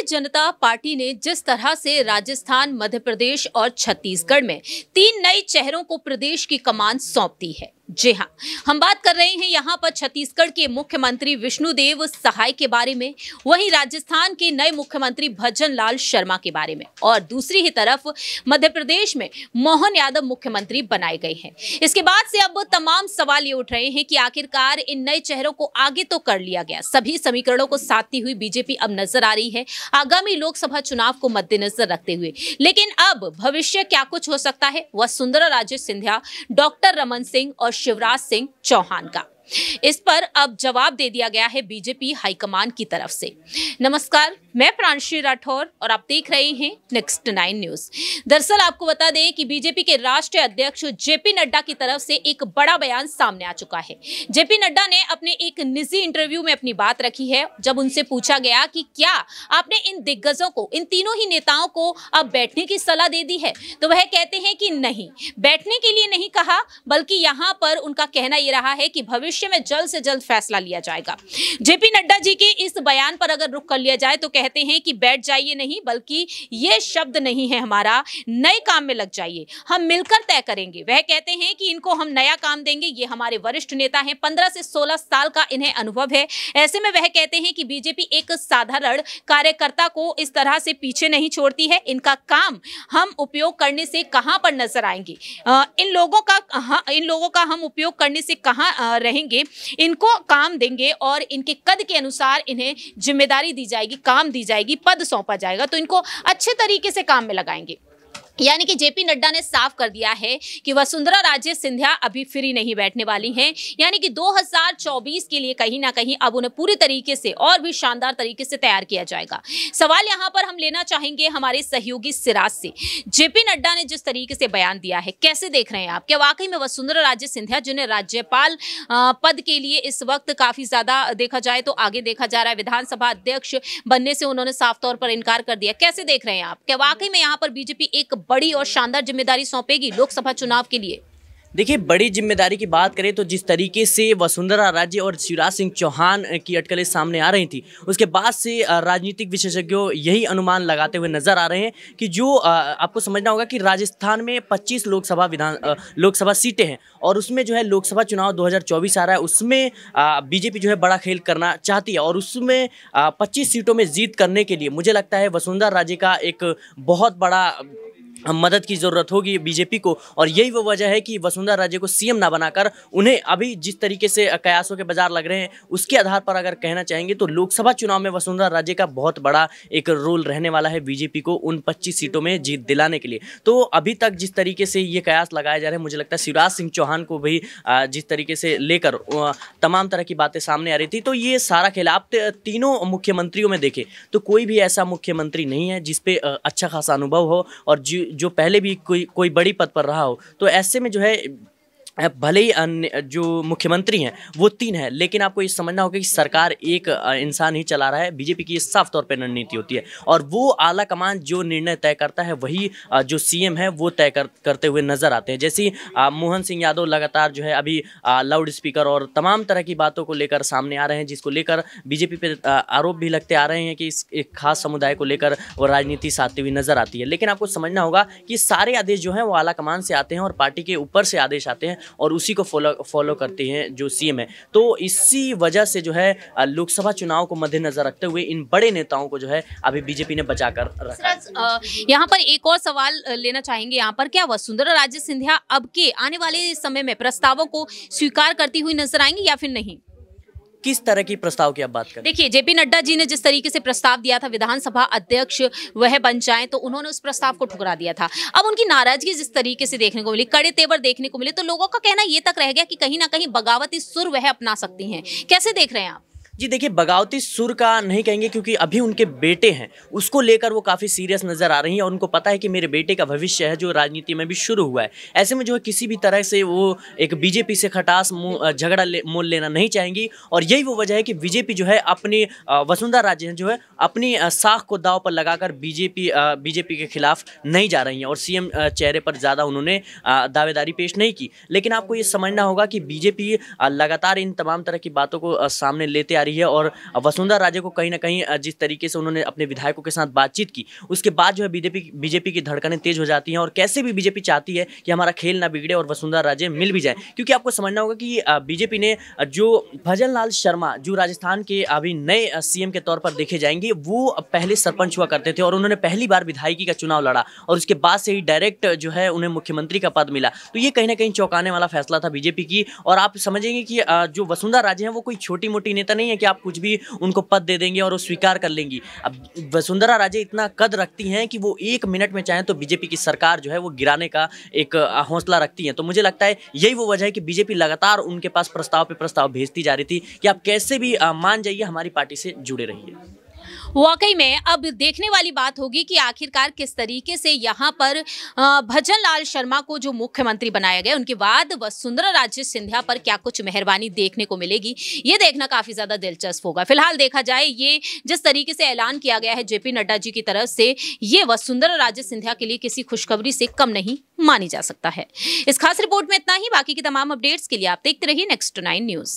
जनता party ने जिस तरह से राजस्थान, मध्य प्रदेश और छत्तीसगढ़ में 3 नए चेहरों को प्रदेश की कमान सौंप दी है। जी हां, हम बात कर रहे हैं यहां पर छत्तीसगढ़ के मुख्यमंत्री विष्णुदेव सहाय के बारे में, वहीं राजस्थान के नए मुख्यमंत्री भजन लाल शर्मा के बारे में, और दूसरी ही तरफ मध्य प्रदेश में मोहन यादव मुख्यमंत्री बनाए गए हैं। इसके बाद से अब तमाम सवाल ये उठ रहे हैं कि आखिरकार इन नए चेहरों को आगे तो कर लिया गया, सभी समीकरणों को साधती हुई बीजेपी अब नजर आ रही है आगामी लोकसभा चुनाव को मद्देनजर रखते हुए, लेकिन अब भविष्य क्या कुछ हो सकता है, वसुंधरा राजे सिंधिया, डॉक्टर रमन सिंह और शिवराज सिंह चौहान का, इस पर अब जवाब दे दिया गया है बीजेपी हाईकमान की तरफ से। नमस्कार, मैं प्रांशी राठौर और आप देख रहे हैं नेक्स्ट 9 न्यूज। दरअसल आपको बता दें कि बीजेपी के राष्ट्रीय अध्यक्ष जेपी नड्डा की तरफ से एक बड़ा बयान सामने आ चुका है। जेपी नड्डा ने अपने एक निजी इंटरव्यू में अपनी बात रखी है। जब उनसे पूछा गया कि क्या आपने इन दिग्गजों को, इन तीनों ही नेताओं को अब बैठने की सलाह दे दी है, तो वह कहते हैं कि नहीं, बैठने के लिए नहीं कहा, बल्कि यहाँ पर उनका कहना यह रहा है कि भविष्य में जल्द से जल्द फैसला लिया जाएगा। जेपी नड्डा जी के इस बयान पर अगर रुख कर लिया जाए तो कहते हैं कि बैठ जाइए नहीं, बल्कि ये शब्द नहीं है हमारा, नए काम में लग जाइए, हम मिलकर तय करेंगे। वह कहते हैं कि इनको हम नया काम देंगे, ये हमारे वरिष्ठ नेता हैं, 15 से 16 साल का इन्हें अनुभव है। ऐसे में वह कहते हैं कि बीजेपी एक साधारण कार्यकर्ता को इस तरह से पीछे नहीं छोड़ती है, इनका काम हम उपयोग करने से कहां पर नजर आएंगे, इन लोगों का हम उपयोग करने से कहां रहेंगे, इनको काम देंगे और इनके कद के अनुसार इन्हें जिम्मेदारी दी जाएगी, काम दी जाएगी, पद सौंपा जाएगा, तो इनको अच्छे तरीके से काम में लगाएंगे। यानी कि जेपी नड्डा ने साफ कर दिया है कि वसुंधरा राजे सिंधिया अभी फ्री नहीं बैठने वाली हैं, यानी कि 2024 के लिए कहीं ना कहीं अब उन्हें पूरी तरीके से और भी शानदार तरीके से तैयार किया जाएगा। सवाल यहां पर हम लेना चाहेंगे हमारे सहयोगी सिराज से। जेपी नड्डा ने जिस तरीके से बयान दिया है, कैसे देख रहे हैं आप? क्या वाकई में वसुंधरा राजे सिंधिया, जिन्हें राज्यपाल पद के लिए इस वक्त काफी ज्यादा देखा जाए तो आगे देखा जा रहा है, विधानसभा अध्यक्ष बनने से उन्होंने साफ तौर पर इनकार कर दिया, कैसे देख रहे हैं आप? क्या वाकई में यहाँ पर बीजेपी एक बड़ी और शानदार जिम्मेदारी सौंपेगी लोकसभा चुनाव के लिए? देखिए, बड़ी जिम्मेदारी की बात करें तो जिस तरीके से वसुंधरा राजे और शिवराज सिंह चौहान की अटकलें सामने आ रही थी, उसके बाद से राजनीतिक विशेषज्ञों यही अनुमान लगाते हुए नजर आ रहे हैं कि जो आपको समझना होगा कि राजस्थान में 25 लोकसभा सीटें हैं और उसमें जो है लोकसभा चुनाव 2024 आ रहा है, उसमें बीजेपी जो है बड़ा खेल करना चाहती है और उसमें 25 सीटों में जीत करने के लिए मुझे लगता है वसुंधरा राजे का एक बहुत बड़ा मदद की ज़रूरत होगी बीजेपी को। और यही वो वजह है कि वसुंधरा राजे को सीएम ना बनाकर उन्हें अभी जिस तरीके से कयासों के बाजार लग रहे हैं, उसके आधार पर अगर कहना चाहेंगे तो लोकसभा चुनाव में वसुंधरा राजे का बहुत बड़ा एक रोल रहने वाला है बीजेपी को उन 25 सीटों में जीत दिलाने के लिए। तो अभी तक जिस तरीके से ये कयास लगाए जा रहे हैं, मुझे लगता है शिवराज सिंह चौहान को भी जिस तरीके से लेकर तमाम तरह की बातें सामने आ रही थी, तो ये सारा खेल आप तीनों मुख्यमंत्रियों में देखें तो कोई भी ऐसा मुख्यमंत्री नहीं है जिसपे अच्छा खासा अनुभव हो और जो पहले भी कोई बड़ी पद पर रहा हो। तो ऐसे में जो है भले ही अन्य जो मुख्यमंत्री हैं वो 3 हैं, लेकिन आपको ये समझना होगा कि सरकार एक इंसान ही चला रहा है। बीजेपी की ये साफ तौर पर रणनीति होती है और वो आला कमान जो निर्णय तय करता है वही जो सीएम है वो तय करते हुए नजर आते हैं। जैसे मोहन सिंह यादव लगातार जो है अभी लाउड स्पीकर और तमाम तरह की बातों को लेकर सामने आ रहे हैं, जिसको लेकर बीजेपी पे आरोप भी लगते आ रहे हैं कि इस एक खास समुदाय को लेकर वो राजनीति साधती हुई नजर आती है। लेकिन आपको समझना होगा कि सारे आदेश जो हैं वो आला कमान से आते हैं और पार्टी के ऊपर से आदेश आते हैं और उसी को फॉलो करते हैं जो सीएम है। तो इसी वजह से जो है लोकसभा चुनाव को मद्देनजर रखते हुए इन बड़े नेताओं को जो है अभी बीजेपी ने बचाकर रखा है। यहाँ पर एक और सवाल लेना चाहेंगे, यहाँ पर क्या वसुंधरा राजे सिंधिया अब के आने वाले समय में प्रस्तावों को स्वीकार करती हुई नजर आएंगी या फिर नहीं? किस तरह की प्रस्ताव की आप बात करें? देखिए, जेपी नड्डा जी ने जिस तरीके से प्रस्ताव दिया था विधानसभा अध्यक्ष वह बन जाएं, तो उन्होंने उस प्रस्ताव को ठुकरा दिया था। अब उनकी नाराजगी जिस तरीके से देखने को मिली, कड़े तेवर देखने को मिले, तो लोगों का कहना ये तक रह गया कि कहीं ना कहीं बगावती सुर वह अपना सकती हैं। कैसे देख रहे हैं आप? जी देखिए, बगावती सुर का नहीं कहेंगे क्योंकि अभी उनके बेटे हैं, उसको लेकर वो काफ़ी सीरियस नज़र आ रही हैं और उनको पता है कि मेरे बेटे का भविष्य है जो राजनीति में भी शुरू हुआ है। ऐसे में जो है किसी भी तरह से वो एक बीजेपी से खटास झगड़ा मोल लेना नहीं चाहेंगी और यही वो वजह है कि बीजेपी जो है अपनी वसुंधरा राजे जो है अपनी साख को दांव पर लगाकर बीजेपी के खिलाफ नहीं जा रही हैं और सीएम चेहरे पर ज़्यादा उन्होंने दावेदारी पेश नहीं की। लेकिन आपको ये समझना होगा कि बीजेपी लगातार इन तमाम तरह की बातों को सामने लेते आ रही है। और वसुंधरा राजे को कहीं ना कहीं जिस तरीके से उन्होंने अपने विधायकों के साथ बातचीत की, उसके बाद जो है बीजेपी की धड़कनें तेज हो जाती हैं और कैसे भी बीजेपी चाहती है कि हमारा खेल ना बिगड़े और वसुंधरा राजे मिल भी जाए। क्योंकि आपको समझना होगा कि बीजेपी ने जो भजन लाल शर्मा जो राजस्थान के अभी नए सीएम के तौर पर देखे जाएंगे, वो पहले सरपंच हुआ करते थे और उन्होंने पहली बार विधायकी का चुनाव लड़ा और उसके बाद से ही डायरेक्ट जो है उन्हें मुख्यमंत्री का पद मिला। तो ये कहीं ना कहीं चौंकाने वाला फैसला था बीजेपी की। और आप समझेंगे कि जो वसुंधरा राजे हैं वो कोई छोटी मोटी नेता नहीं है कि आप कुछ भी उनको पद दे देंगे और वो स्वीकार कर लेंगी। अब वसुंधरा राजे इतना कद रखती हैं कि वो 1 मिनट में चाहें तो बीजेपी की सरकार जो है वो गिराने का एक हौसला रखती हैं। तो मुझे लगता है यही वो वजह है कि बीजेपी लगातार उनके पास प्रस्ताव पे प्रस्ताव भेजती जा रही थी कि आप कैसे भी मान जाइए, हमारी पार्टी से जुड़े रहिए। वाकई में अब देखने वाली बात होगी कि आखिरकार किस तरीके से यहाँ पर भजन लाल शर्मा को जो मुख्यमंत्री बनाया गया, उनके बाद वसुंधरा राजे सिंधिया पर क्या कुछ मेहरबानी देखने को मिलेगी, ये देखना काफी ज्यादा दिलचस्प होगा। फिलहाल देखा जाए, ये जिस तरीके से ऐलान किया गया है जेपी नड्डा जी की तरफ से, ये वसुंधरा राजे सिंधिया के लिए किसी खुशखबरी से कम नहीं मानी जा सकता है। इस खास रिपोर्ट में इतना ही। बाकी की तमाम अपडेट्स के लिए आप देखते रहिए Next 9 न्यूज।